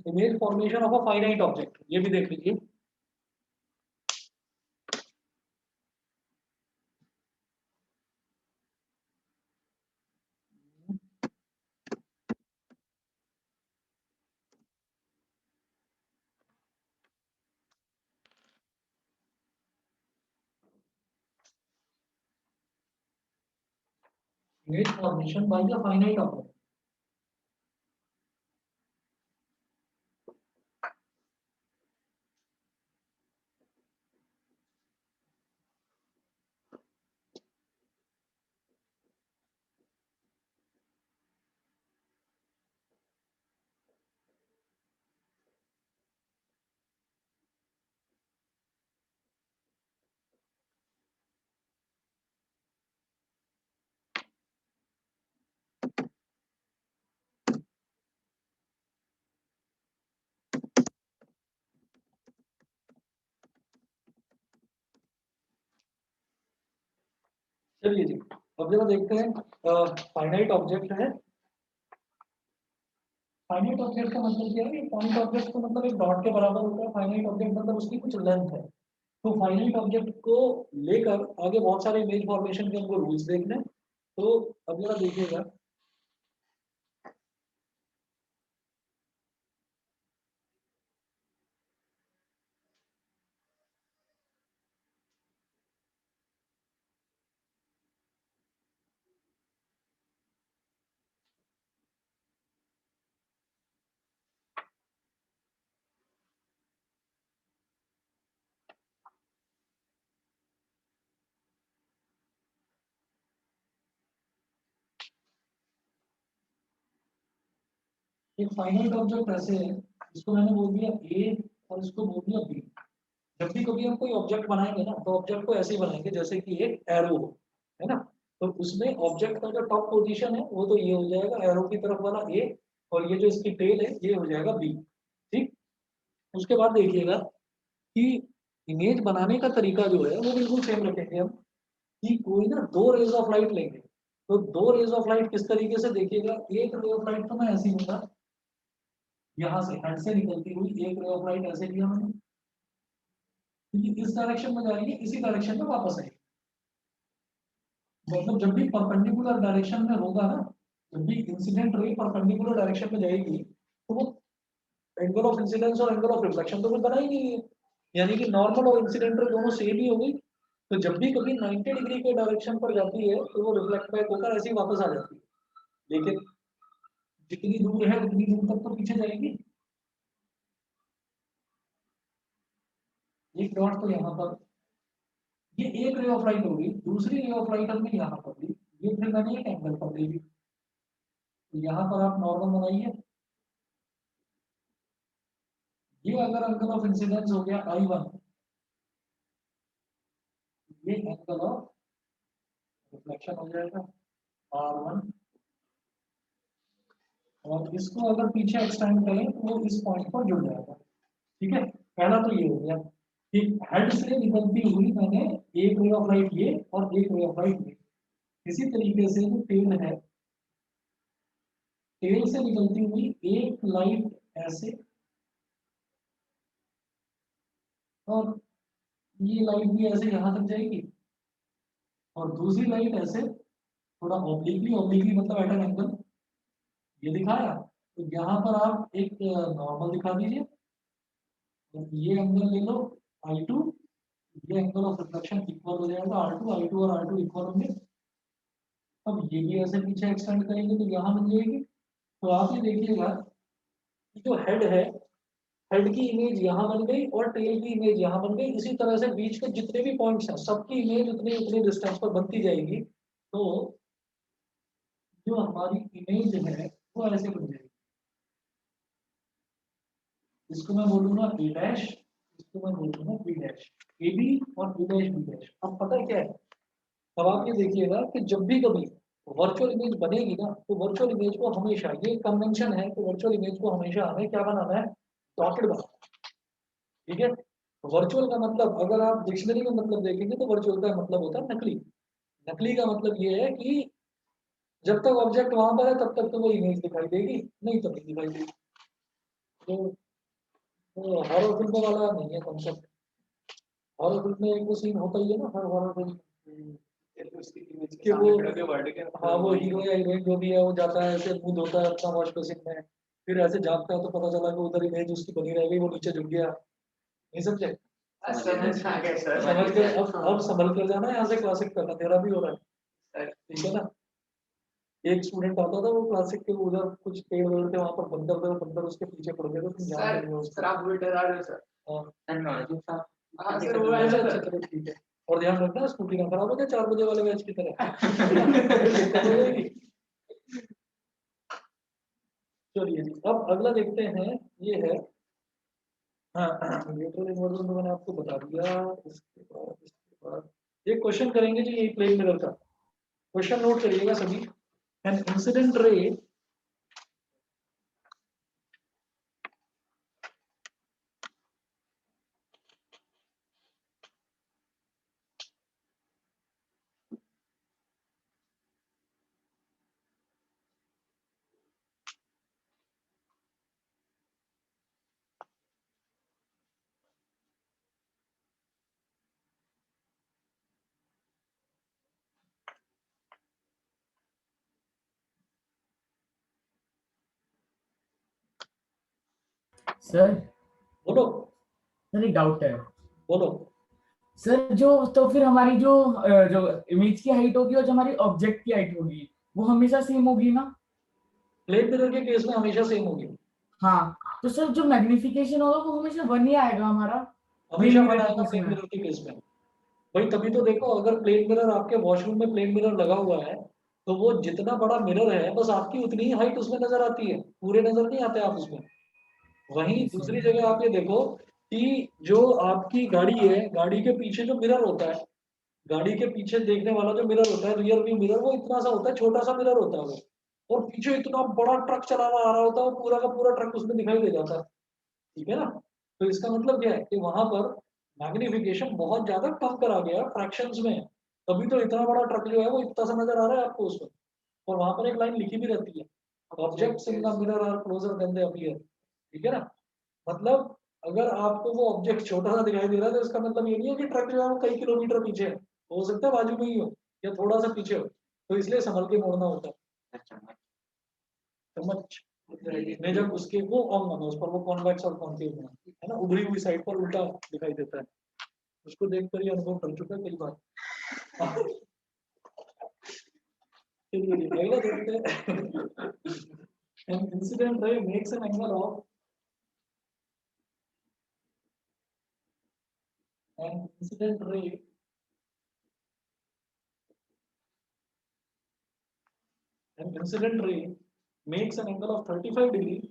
image formation of a finite object ये भी देख लीजिए। Image formation by the finite object. चलिए जी, अब जरा देखते हैं फाइनाइट ऑब्जेक्ट है। फाइनाइट ऑब्जेक्ट का मतलब क्या है? पॉइंट ऑब्जेक्ट का मतलब एक डॉट के बराबर होता है। फाइनाइट ऑब्जेक्ट मतलब उसकी कुछ लेंथ है। तो फाइनाइट ऑब्जेक्ट को लेकर आगे बहुत सारे इमेज फॉर्मेशन के हमको रूल्स देखने हैं। तो अब जरा देखिएगा, एक फाइनाइट ऑब्जेक्ट ऐसे है, इसको मैंने बोल दिया ए और इसको बोल दिया बी। जब भी कभी हम कोई ऑब्जेक्ट बनाएंगे ना, तो ऑब्जेक्ट को ऐसे ही बनाएंगे जैसे कि एक एरो हो, है ना। तो उसमें ऑब्जेक्ट का जो टॉप पोजीशन है वो तो ये हो जाएगा एरो की तरफ वाला ए, और ये जो इसकी टेल है ये हो जाएगा बी। ठीक। उसके बाद देखिएगा कि इमेज बनाने का तरीका जो है वो बिल्कुल सेम रखेंगे हम, कि कोई ना दो रेज ऑफ लाइट लेंगे। तो दो रेज ऑफ लाइट किस तरीके से देखिएगा, एक रे ऑफ लाइट तो मैं ऐसे ही लूंगा, यहाँ से हेड से निकलती हुई एक रे ऑफ लाइट ऐसे लिया मैंने, क्योंकि इस डायरेक्शन में जा रही है, इसी डायरेक्शन में वापस आएगी। मतलब जब भी परपेंडिकुलर डायरेक्शन में होगा ना, जब भी इंसिडेंट रे परपेंडिकुलर डायरेक्शन में जाएगी, तो वो एंगल ऑफ इंसिडेंस और एंगल ऑफ रिफ्लेक्शन तो कुछ बना ही नहीं है, यानी कि नॉर्मल और इंसिडेंट रे दोनों सेम ही हो गई। तो जब भी कभी 90 डिग्री के डायरेक्शन पर जाती है तो वो रिफ्लेक्ट बैक होकर ऐसे ही वापस आ जाती है। लेकिन जितनी दूर है उतनी दूर तक तो पीछे जाएगी। एक डॉट तो यहाँ पर, ये एक रे ऑफ लाइट होगी, दूसरी रे ऑफ लाइट हमने यहाँ पर ली, ये फिर मैंने एक एंगल पर ले ली। तो यहाँ पर आप नॉर्मल बनाइए, ये अगर एंगल ऑफ इंसिडेंस हो गया I1, ये एंगल ऑफ रिफ्लेक्शन हो जाएगा R1, और इसको अगर पीछे एक्सटेंड करें तो वो इस पॉइंट पर जुड़ जाएगा। ठीक है, पहला तो ये हो गया कि हेड से निकलती हुई मैंने एक रे ऑफ लाइट ये और एक रे ऑफ लाइट ये। इसी तरीके से जो टेल है, टेल से निकलती हुई एक लाइट ऐसे, और ये लाइट भी ऐसे यहाँ तक जाएगी, और दूसरी लाइट ऐसे थोड़ा ऑब्लिकली, ऑब्लिकली मतलब एट एन एंगल, ये दिखाया। तो यहाँ पर आप एक नॉर्मल दिखा दीजिए, तो ये एंगल ले लो I2, ये एंगल ऑफ रिफ्लेक्शन इक्वल हो जाएगा R2, I2 और R2 इक्वल होंगे। अब ये भी ऐसे पीछे एक्सटेंड करेंगे तो यहाँ मिल जाएगी। तो आप ये देखिएगा कि जो हेड है, हेड की इमेज यहाँ बन गई और टेल की इमेज यहाँ बन गई। इसी तरह से बीच के जितने भी पॉइंट्स हैं सबकी इमेज उतनी उतनी डिस्टेंस पर बनती जाएगी। तो जो हमारी इमेज है वो ऐसे बन जाएगी। इसको मैं बोलूंगा ए डैश, इसको मैं बोलूंगा बी डैश, ए बी और बी डैश बी डैश। अब पता है क्या है, अब आप ये देखिएगा कि जब भी कभी वर्चुअल इमेज बनेगी ना, तो वर्चुअल इमेज को हमेशा, ये कन्वेंशन है कि वर्चुअल इमेज को हमेशा हमें क्या बनाना है, डॉटेड बनाना। ठीक है, वर्चुअल का मतलब अगर आप डिक्शनरी में मतलब देखेंगे तो वर्चुअल का मतलब होता है नकली। नकली का मतलब ये है कि जब तक ऑब्जेक्ट वहां पर है तब तक तो वो इमेज दिखाई देगी, नहीं तो नहीं दिखाई देगी। तो हॉरर फिल्म वाला नहीं है कॉन्सेप्ट। हॉरर फिल्म में एक वो सीन होता ही है ना, हर हॉरर फिल्म कि हाँ वो हीरो या हीरोइन जो भी है वो जाता है ऐसे मुंह धोता है अपना वॉश बेसिन में, फिर ऐसे झाँकता है तो पता चला कि उधर इमेज उसकी बनी रह गई, वो नीचे झुक गया। नहीं समझे? समझ आ गया सर, समझ के अब संभल कर जाना, यहाँ से क्लासिक करना, तेरा भी हो रहा है। ठीक है ना? एक स्टूडेंट आता था, वो क्लासिक के उधर कुछ पेड़ वेड़ थे, वहां पर बंदर थे, वो बंदर उसके पीछे पड़ गए थे, तुम ध्यान सर देंगे उसको। सर आप उल्टे आ रहे हो सर। हाँ टेक्नोलॉजी का हाँ सर वो है अच्छा सर। अच्छा, चलो ठीक है। और ध्यान रखना स्कूटी ना खराब हो जाए 4 बजे वाले बैच की तरह। चलिए जी, अब अगला देखते हैं, ये है हाँ न्यूट्रल इन्वर्जन तो मैंने आपको बता दिया। इसके बाद एक क्वेश्चन करेंगे जी, ये प्लेन मिरर का क्वेश्चन नोट करिएगा सभी। एन इंसिडेंट रे सर बोलो सर एक डाउट है बोलो। सर। जो तो फिर हमारी जो जो इमेज की हाइट होगी और जो हमारी ऑब्जेक्ट की हाइट होगी वो हमेशा सेम होगी ना? प्लेन मिरर के केस में हमेशा सेम होगी, हाँ, तो सर जो मैग्निफिकेशन होगा वो हमेशा 1 ही आएगा हमारा हमेशा प्लेन मिरर के बनाएगा केस प्लेन में। मिरर के केस में। भाई तभी तो देखो, अगर प्लेन मिरर आपके वॉशरूम में प्लेन मिरर लगा हुआ है, तो वो जितना बड़ा मिरर है बस आपकी उतनी ही हाइट उसमें नजर आती है, पूरे नजर नहीं आते आप उसमें। वहीं दूसरी जगह आप ये देखो कि जो आपकी गाड़ी है, गाड़ी के पीछे जो मिरर होता है, गाड़ी के पीछे देखने वाला जो मिरर होता है, रियर व्यू मिरर, वो इतना सा होता है, छोटा सा मिरर होता है वो, और पीछे इतना बड़ा ट्रक चला हुआ आ रहा होता है, वो पूरा का पूरा ट्रक उसमें दिखाई दे जाता है। ठीक है ना? तो इसका मतलब क्या है कि वहां पर मैग्निफिकेशन बहुत ज्यादा कम करा गया फ्रैक्शंस में, तभी तो इतना बड़ा ट्रक जो है वो इतना सा नजर आ रहा है आपको उसमें। और वहां पर एक लाइन लिखी भी रहती है, objects in the mirror are closer than they appear. ठीक है ना? मतलब अगर आपको वो ऑब्जेक्ट छोटा सा दिखाई दे रहा है, तो इसका मतलब ये नहीं है कि ट्रक जो है वो कई किलोमीटर पीछे है, हो सकता है बाजू में ही हो या थोड़ा सा पीछे हो, तो इसलिए संभल के मोड़ना होता है। अच्छा समझ में जब उसके वो ऑन होना, उस पर वो कॉन्वेक्स और कॉन्केव होना, है ना, उभरी हुई साइड पर उल्टा दिखाई देता है, उसको देखकर ही अनुभव कर चुका है कई बार। चलिए अगला देखते हैं। An incident ray makes an angle of an incident ray an incident ray makes an angle of 35 degree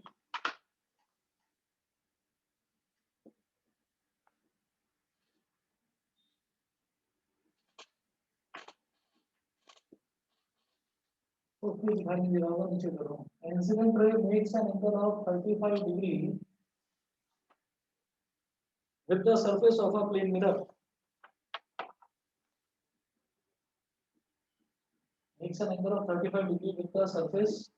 नीचे कर रहा हूँ। An incident ray makes an angle of 35 degree with the surface of a plane mirror. Makes an angle of 35 degree with the surface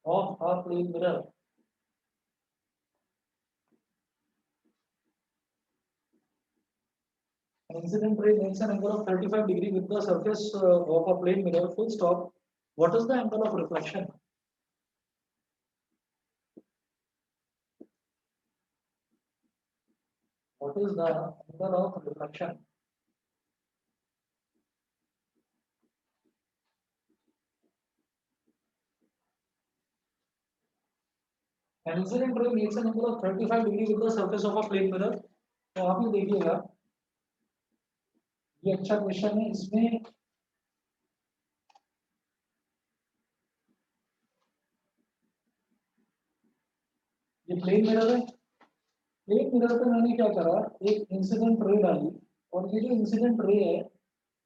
of a plane mirror. An incident ray makes an angle of 35 degree with the surface of a plane mirror. Full stop. What is the angle of reflection? What is the angle of reflection? An incident ray makes an angle of 35 degree with the surface of a plane mirror. तो आप ये देखिएगा, ये अच्छा question है। इसमें ये plane mirror है, प्लेन मिरर पे मैंने क्या करा, एक इंसिडेंट रे डाली, और ये जो इंसिडेंट रे है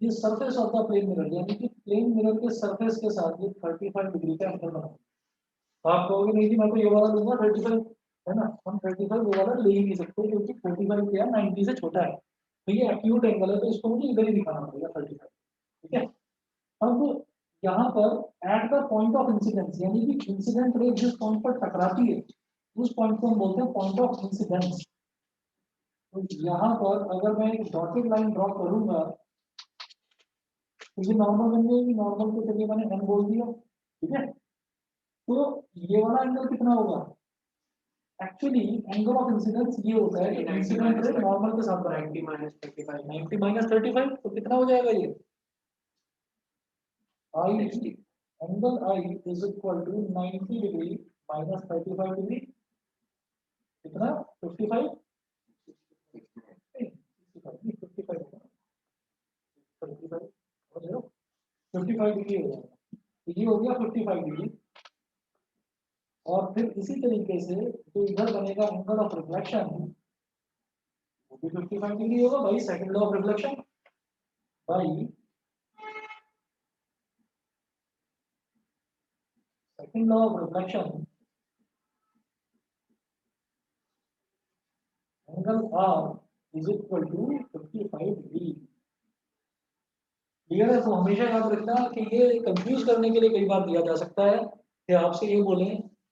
ये surface of the plane mirror, यानी कि प्लेन मिरर के सरफेस के साथ ये 35 डिग्री का एंगल बना। तो आप कहोगे नहीं जी मैं तो ये वाला लूंगा 35, है ना, हम 35 वो वाला ले ही नहीं सकते क्योंकि 45 क्या 90 से छोटा है, तो ये एक्यूट एंगल है, तो इसको मुझे इधर ही दिखाना पड़ेगा 35। ठीक है? अब यहाँ पर at the point of incidence, यानी कि इंसिडेंट रे जिस पॉइंट पर टकराती है उस पॉइंट को हम बोलते हैं पॉइंट ऑफ इंसिडेंस। तो यहाँ पर अगर मैं एक डॉटेड लाइन ड्रॉ करूंगा तो ये नॉर्मल बन जाएगी, नॉर्मल को चलिए मैंने एन बोल दिया। ठीक है? तो ये वाला एंगल कितना होगा? एक्चुअली एंगल ऑफ इंसिडेंस ये होता है कि इंसिडेंट रे नॉर्मल के साथ 90 - 35 90 - 35, तो कितना हो जाएगा ये? I angle I is equal to 90 degree minus 35 degree कितना 55 55 55 डिग्री हो जाएगा, ये हो गया 55 डिग्री। और फिर इसी तरीके से जो इधर बनेगा एंगल ऑफ रिफ्लेक्शन वो भी 55 डिग्री होगा भाई, सेकंड लॉ ऑफ रिफ्लेक्शन भाई, second law of reflection, angle R is equal to 55 degree। Clear है? तो हमेशा याद रखना कि ये कंफ्यूज करने के लिए कई बार दिया जा सकता है कि आपसे ये बोले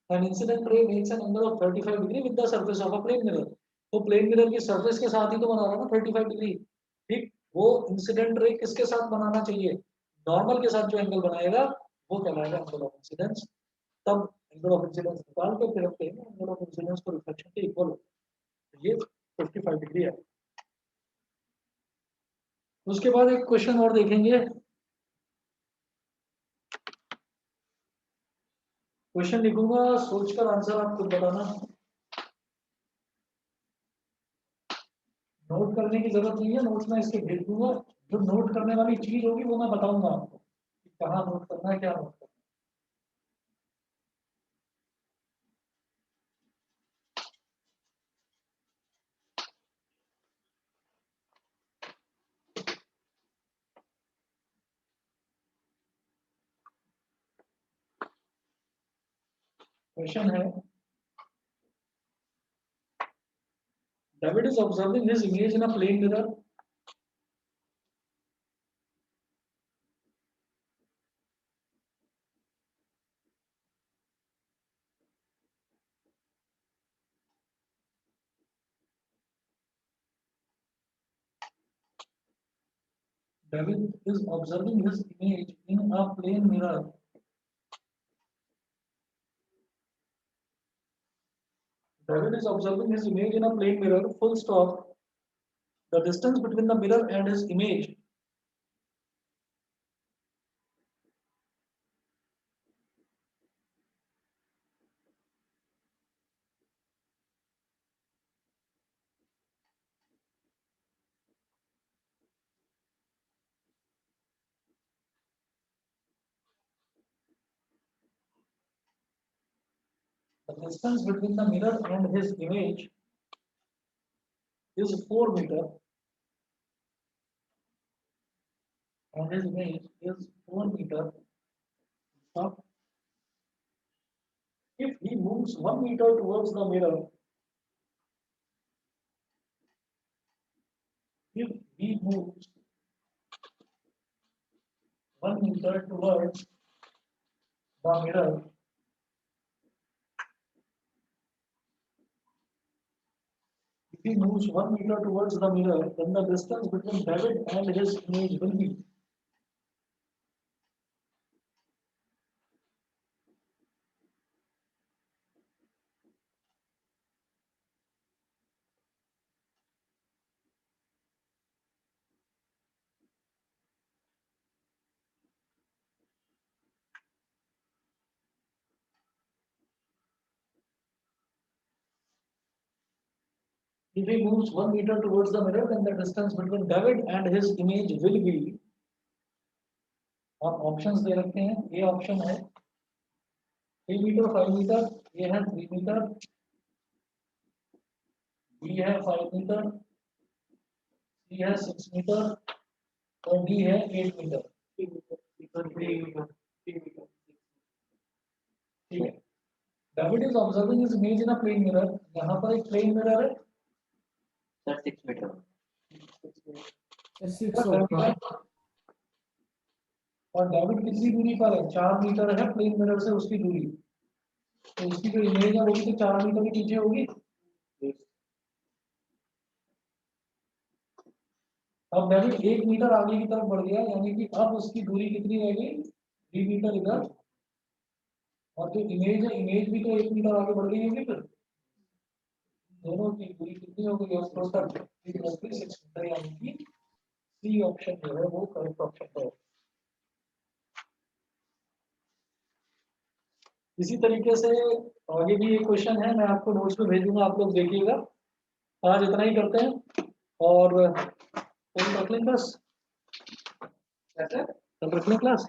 an incident ray makes an angle of 35 degree with the surface of a plane mirror, तो प्लेन मिरर की सरफेस के साथ ही तो बना रहा है ना 35 डिग्री, ठीक। वो इंसिडेंट रे किसके साथ बनाना चाहिए? नॉर्मल के साथ जो एंगल बनाएगा वो कहलाएगा एंगल ऑफ इंसिडेंस। तब एंगल ऑफ इंसिडेंस निकाल के फिर अपने एंगल ऑफ इंसिडेंस को रिफ्लेक्शन के इक्वल हो, ये 55 डिग्री है। उसके बाद एक क्वेश्चन और देखेंगे, क्वेश्चन लिखूंगा, सोचकर आंसर आप खुद बताना, नोट करने की जरूरत नहीं है, नोट्स में इसके भेज दूंगा, जो नोट करने वाली चीज होगी वो मैं बताऊंगा आपको कि कहाँ नोट करना है, क्या नोट करना है। क्वेश्चन है, David is observing his image in a plane mirror. David is observing his image in a plane mirror. David is observing his image in a plane mirror, full stop. The distance between the mirror and his image the distance between the mirror and his image is 4 meter, and his image is 4 meter. Stop. If he moves 1 meter towards the mirror, if he moves 1 meter towards the mirror, if he moves 1 meter towards the mirror, then the distance between David and his image will be if he moves 1 meter towards the mirror, then the distance between David and his image will be, आप options दे रखे हैं, ये option है 3 metre 5 metre, ये है 3 metre, B है 5 metre, सी है 6 metre और डी है 8 मीटर। ठीक है, David is observing his image in a plane mirror, यहाँ पर एक प्लेन मिरर है सर 6 मीटर 6 होगा। और डेविड कितनी दूरी पर है? 4 मीटर है प्लेन मिरर से उसकी दूरी, तो उसकी जो इमेज है वो भी तो 4 मीटर के पीछे होगी। अब डेविड 1 मीटर आगे की तरफ बढ़ गया, यानी कि अब उसकी दूरी कितनी रह गई? 3 मीटर इधर, और जो इमेज है, इमेज भी तो 1 मीटर आगे बढ़ गई होगी, फिर दोनों की दूरी कितनी हो गई? और टोटल 6 मीटर, यानी कि सी ऑप्शन जो है वो करेक्ट ऑप्शन है। इसी तरीके से आगे भी एक क्वेश्चन है, मैं आपको नोट्स में भेजूंगा, आप लोग देखिएगा। आज इतना ही करते हैं और कल रख लें बस, कैसे कल रख लें क्लास।